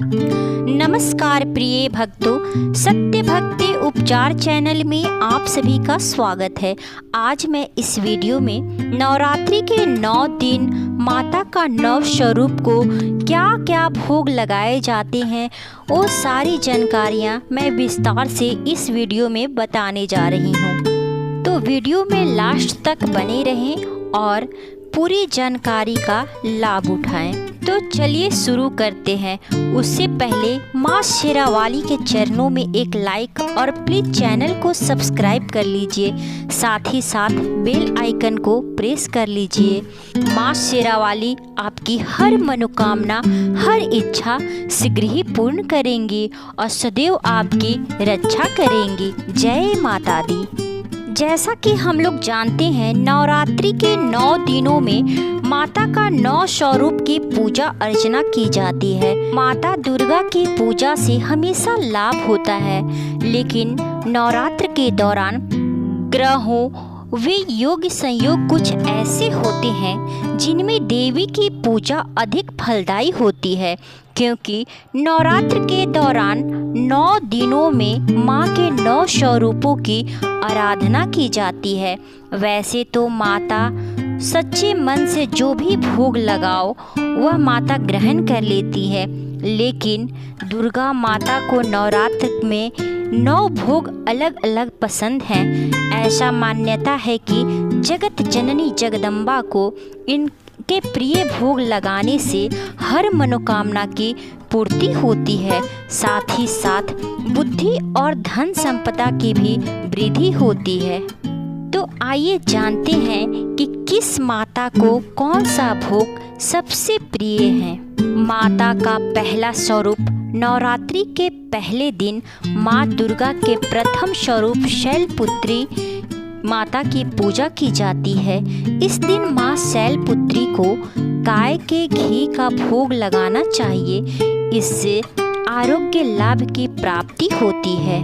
नमस्कार प्रिय भक्तों, सत्य भक्ति उपचार चैनल में आप सभी का स्वागत है। आज मैं इस वीडियो में नवरात्रि के 9 दिन माता का नव स्वरूप को क्या क्या भोग लगाए जाते हैं वो सारी जानकारियाँ मैं विस्तार से इस वीडियो में बताने जा रही हूँ। तो वीडियो में लास्ट तक बने रहें और पूरी जानकारी का लाभ उठाएं। तो चलिए शुरू करते हैं। उससे पहले माँ शेरावाली के चरणों में एक लाइक और प्लीज चैनल को सब्सक्राइब कर लीजिए, साथ ही साथ बेल आइकन को प्रेस कर लीजिए। माँ शेरावाली आपकी हर मनोकामना, हर इच्छा शीघ्र ही पूर्ण करेंगी और सदैव आपकी रक्षा करेंगी। जय माता दी। जैसा कि हम लोग जानते हैं, नवरात्रि के 9 दिनों में माता का 9 स्वरूप की पूजा अर्चना की जाती है। माता दुर्गा की पूजा से हमेशा लाभ होता है, लेकिन नवरात्र के दौरान ग्रहों वे योग संयोग कुछ ऐसे होते हैं जिनमें देवी की पूजा अधिक फलदायी होती है, क्योंकि नवरात्र के दौरान 9 दिनों में माँ के 9 स्वरूपों की आराधना की जाती है। वैसे तो माता सच्चे मन से जो भी भोग लगाओ वह माता ग्रहण कर लेती है, लेकिन दुर्गा माता को नवरात्र में 9 भोग अलग अलग पसंद हैं। ऐसा मान्यता है कि जगत जननी जगदम्बा को इनके प्रिय भोग लगाने से हर मनोकामना की पूर्ति होती है, साथ ही साथ बुद्धि और धन संपदा की भी वृद्धि होती है। तो आइए जानते हैं कि किस माता को कौन सा भोग सबसे प्रिय है। माता का पहला स्वरूप नवरात्रि के पहले दिन माँ दुर्गा के प्रथम स्वरूप शैलपुत्री माता की पूजा की जाती है। इस दिन माँ शैलपुत्री को गाय के घी का भोग लगाना चाहिए, इससे आरोग्य लाभ की प्राप्ति होती है।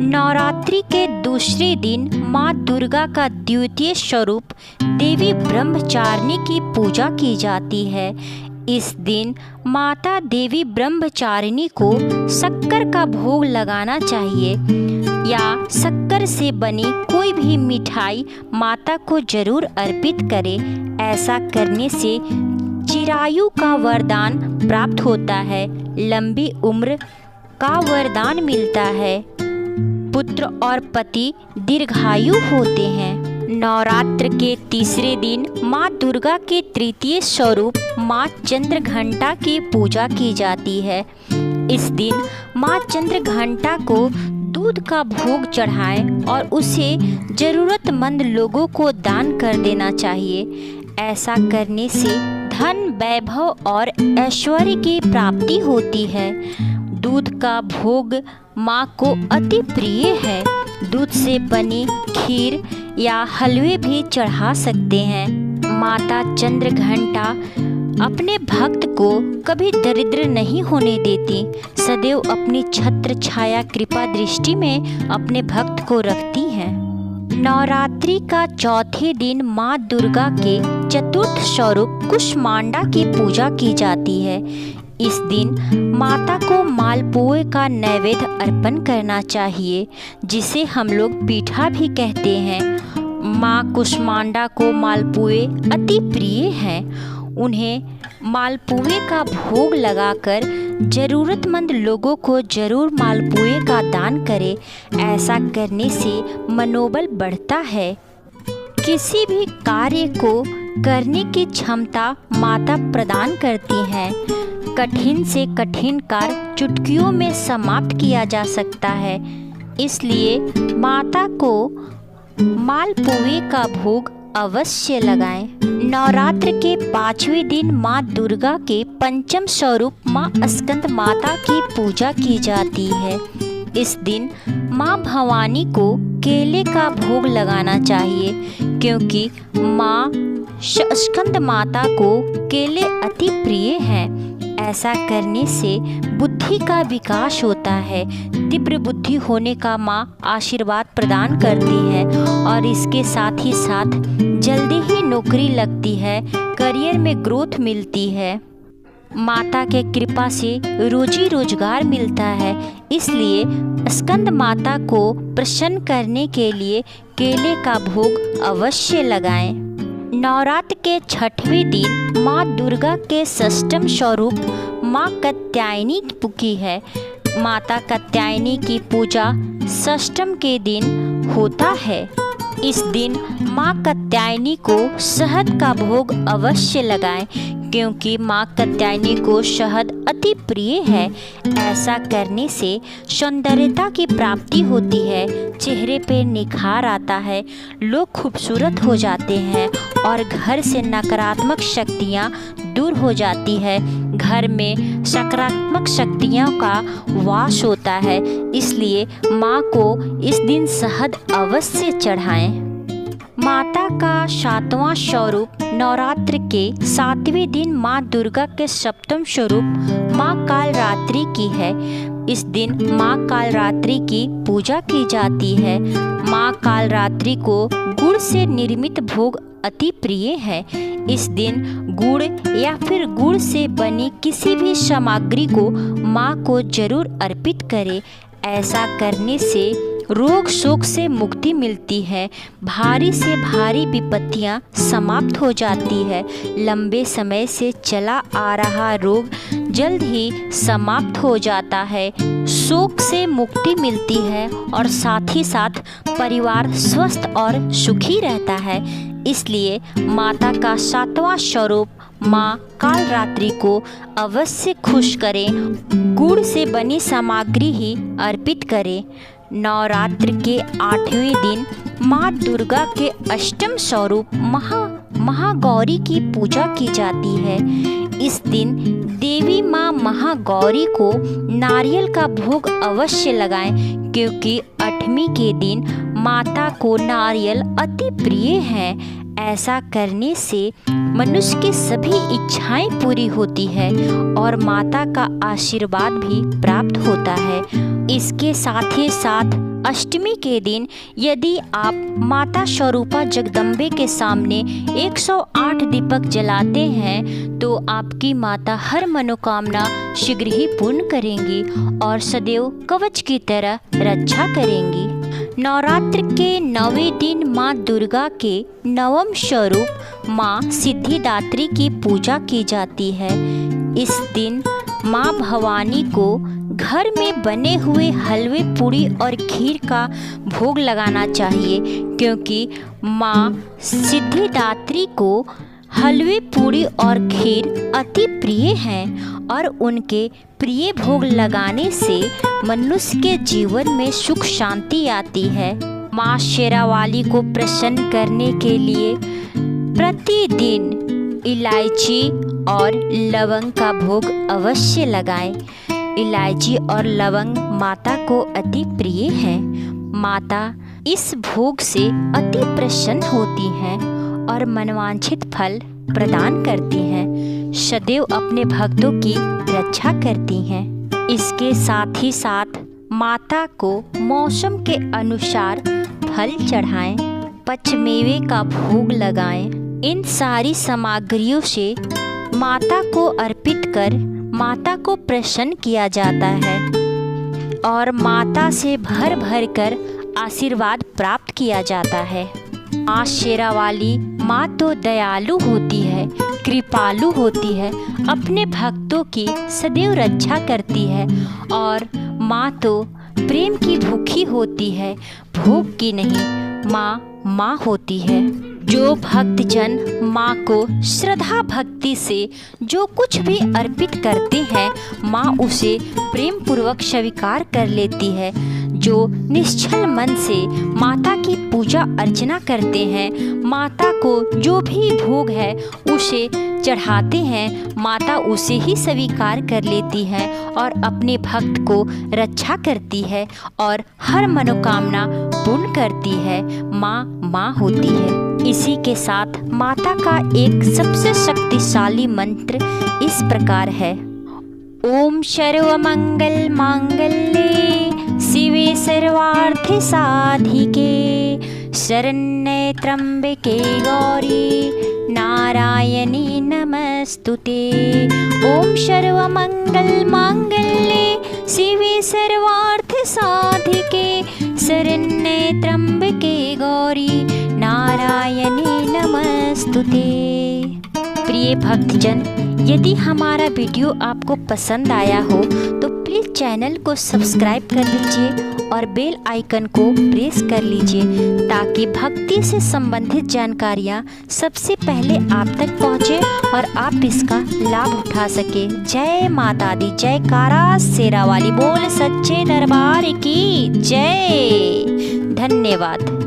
नवरात्रि के दूसरे दिन माँ दुर्गा का द्वितीय स्वरूप देवी ब्रह्मचारिणी की पूजा की जाती है। इस दिन माता देवी ब्रह्मचारिणी को शक्कर का भोग लगाना चाहिए या शक्कर से बनी कोई भी मिठाई माता को जरूर अर्पित करें। ऐसा करने से चिरायु का वरदान प्राप्त होता है, लंबी उम्र का वरदान मिलता है, पुत्र और पति दीर्घायु होते हैं। नवरात्र के तीसरे दिन माँ दुर्गा के तृतीय स्वरूप माँ चंद्रघंटा की पूजा की जाती है। इस दिन माँ चंद्रघंटा को दूध का भोग चढ़ाएं और उसे जरूरतमंद लोगों को दान कर देना चाहिए। ऐसा करने से धन, वैभव और ऐश्वर्य की प्राप्ति होती है। दूध का भोग माँ को अति प्रिय है। दूध से बनी खीर या हलवे भी चढ़ा सकते हैं। माता चंद्रघंटा अपने भक्त को कभी दरिद्र नहीं होने देती, सदैव अपनी छत्र छाया कृपा दृष्टि में अपने भक्त को रखती हैं। नवरात्रि का चौथे दिन माँ दुर्गा के चतुर्थ स्वरूप कुष्मांडा की पूजा की जाती है। इस दिन माता को मालपुए का नैवेद्य अर्पण करना चाहिए, जिसे हम लोग पीठा भी कहते हैं। माँ कुष्मांडा को मालपुए अति प्रिय हैं। उन्हें मालपुए का भोग लगाकर जरूरतमंद लोगों को जरूर मालपुए का दान करें। ऐसा करने से मनोबल बढ़ता है। किसी भी कार्य को करने की क्षमता माता प्रदान करती हैं। कठिन से कठिन कार्य चुटकियों में समाप्त किया जा सकता है, इसलिए माता को मालपुए का भोग अवश्य लगाएं। नवरात्र के 5वें दिन माँ दुर्गा के पंचम स्वरूप माँ स्कंद माता की पूजा की जाती है। इस दिन माँ भवानी को केले का भोग लगाना चाहिए, क्योंकि माँ स्कंद माता को केले अति प्रिय हैं। ऐसा करने से बुद्धि का विकास होता है। तीव्र बुद्धि होने का माँ आशीर्वाद प्रदान करती है और इसके साथ ही साथ जल्दी ही नौकरी लगती है, करियर में ग्रोथ मिलती है। माता के कृपा से रोजी रोजगार मिलता है। इसलिए स्कंद माता को प्रसन्न करने के लिए केले का भोग अवश्य लगाएं। नवरात्र के छठवें दिन माँ दुर्गा के षष्ठम स्वरूप माँ कात्यायनी की है। माता कात्यायनी की पूजा षष्ठम के दिन होता है। इस दिन माँ कात्यायनी को शहद का भोग अवश्य लगाएं, क्योंकि माँ कात्यायनी को शहद अति प्रिय है। ऐसा करने से सौंदर्यता की प्राप्ति होती है, चेहरे पे निखार आता है, लोग खूबसूरत हो जाते हैं और घर से नकारात्मक शक्तियाँ दूर हो जाती है। घर में सकारात्मक शक्तियों का वास होता है। इसलिए माँ को इस दिन शहद अवश्य चढ़ाएं। माता का सातवां स्वरूप नवरात्र के सातवें दिन माँ दुर्गा के सप्तम स्वरूप माँ कालरात्रि की है। इस दिन माँ कालरात्रि की पूजा की जाती है। माँ कालरात्रि को गुड़ से निर्मित भोग अति प्रिय है। इस दिन गुड़ या फिर गुड़ से बनी किसी भी सामग्री को माँ को जरूर अर्पित करें। ऐसा करने से रोग शोक से मुक्ति मिलती है, भारी से भारी विपत्तियां समाप्त हो जाती है, लंबे समय से चला आ रहा रोग जल्द ही समाप्त हो जाता है, शोक से मुक्ति मिलती है और साथ ही साथ परिवार स्वस्थ और सुखी रहता है। इसलिए माता का सातवां स्वरूप माँ कालरात्रि को अवश्य खुश करें। गुड़ से बनी सामग्री ही अर्पित करें। नवरात्र के 8वें दिन माँ दुर्गा के अष्टम स्वरूप महागौरी की पूजा की जाती है। इस दिन देवी माँ महागौरी को नारियल का भोग अवश्य लगाएं, क्योंकि 8वीं के दिन माता को नारियल अति प्रिय है। ऐसा करने से मनुष्य की सभी इच्छाएं पूरी होती है और माता का आशीर्वाद भी प्राप्त होता है। इसके साथ ही साथ अष्टमी के दिन यदि आप माता स्वरूपा जगदम्बे के सामने 108 दीपक जलाते हैं तो आपकी माता हर मनोकामना शीघ्र ही पूर्ण करेंगी और सदैव कवच की तरह रक्षा करेंगी। नवरात्र के 9वें दिन माँ दुर्गा के 9वें स्वरूप माँ सिद्धिदात्री की पूजा की जाती है। इस दिन माँ भवानी को घर में बने हुए हलवे पूड़ी और खीर का भोग लगाना चाहिए, क्योंकि माँ सिद्धिदात्री को हलवे पूड़ी और खीर अति प्रिय हैं और उनके प्रिय भोग लगाने से मनुष्य के जीवन में सुख शांति आती है। माँ शेरावाली को प्रसन्न करने के लिए प्रतिदिन इलायची और लवंग का भोग अवश्य लगाएं। इलायची और लवंग माता को अति प्रिय है। माता इस भोग से अति प्रसन्न होती हैं और मनवांछित फल प्रदान करती हैं, सदैव अपने भक्तों की रक्षा करती हैं। इसके साथ ही साथ माता को मौसम के अनुसार फल चढ़ाएं, पचमेवे का भोग लगाएं। इन सारी सामग्रियों से माता को अर्पित कर माता को प्रसन्न किया जाता है और माता से भर भर कर आशीर्वाद प्राप्त किया जाता है। माँ शेरावाली माँ तो दयालु होती है, कृपालु होती है, अपने भक्तों की सदैव रक्षा करती है और माँ तो प्रेम की भूखी होती है, भोग की नहीं। माँ होती है। जो भक्तजन माँ को श्रद्धा भक्ति से जो कुछ भी अर्पित करते हैं, माँ उसे प्रेम पूर्वक स्वीकार कर लेती है। जो निश्चल मन से माता की पूजा अर्चना करते हैं, माता को जो भी भोग है उसे चढ़ाते हैं, माता उसे ही स्वीकार कर लेती है और अपने भक्त को रक्षा करती है और हर मनोकामना पूर्ण करती है। माँ होती है। इसी के साथ माता का एक सबसे शक्तिशाली मंत्र इस प्रकार है। ओम सर्वमंगल मांगल्ये शिवे सर्वार्थ साधिके शरण्ये त्र्यंबके गौरी नारायणी नमस्तुते। ओम सर्वमंगल मांगल्ये शिवे सर्वार्थ साधिके शरण्ये त्र्यंबके गौरी नारायणी नमस्तुते। प्रिय भक्तजन, यदि हमारा वीडियो आपको पसंद आया हो तो प्लीज़ चैनल को सब्सक्राइब कर लीजिए और बेल आइकन को प्रेस कर लीजिए ताकि भक्ति से संबंधित जानकारियाँ सबसे पहले आप तक पहुँचे और आप इसका लाभ उठा सके। जय माता दी, जयकारा शेरा वाली, बोल सच्चे दरबार की जय। धन्यवाद।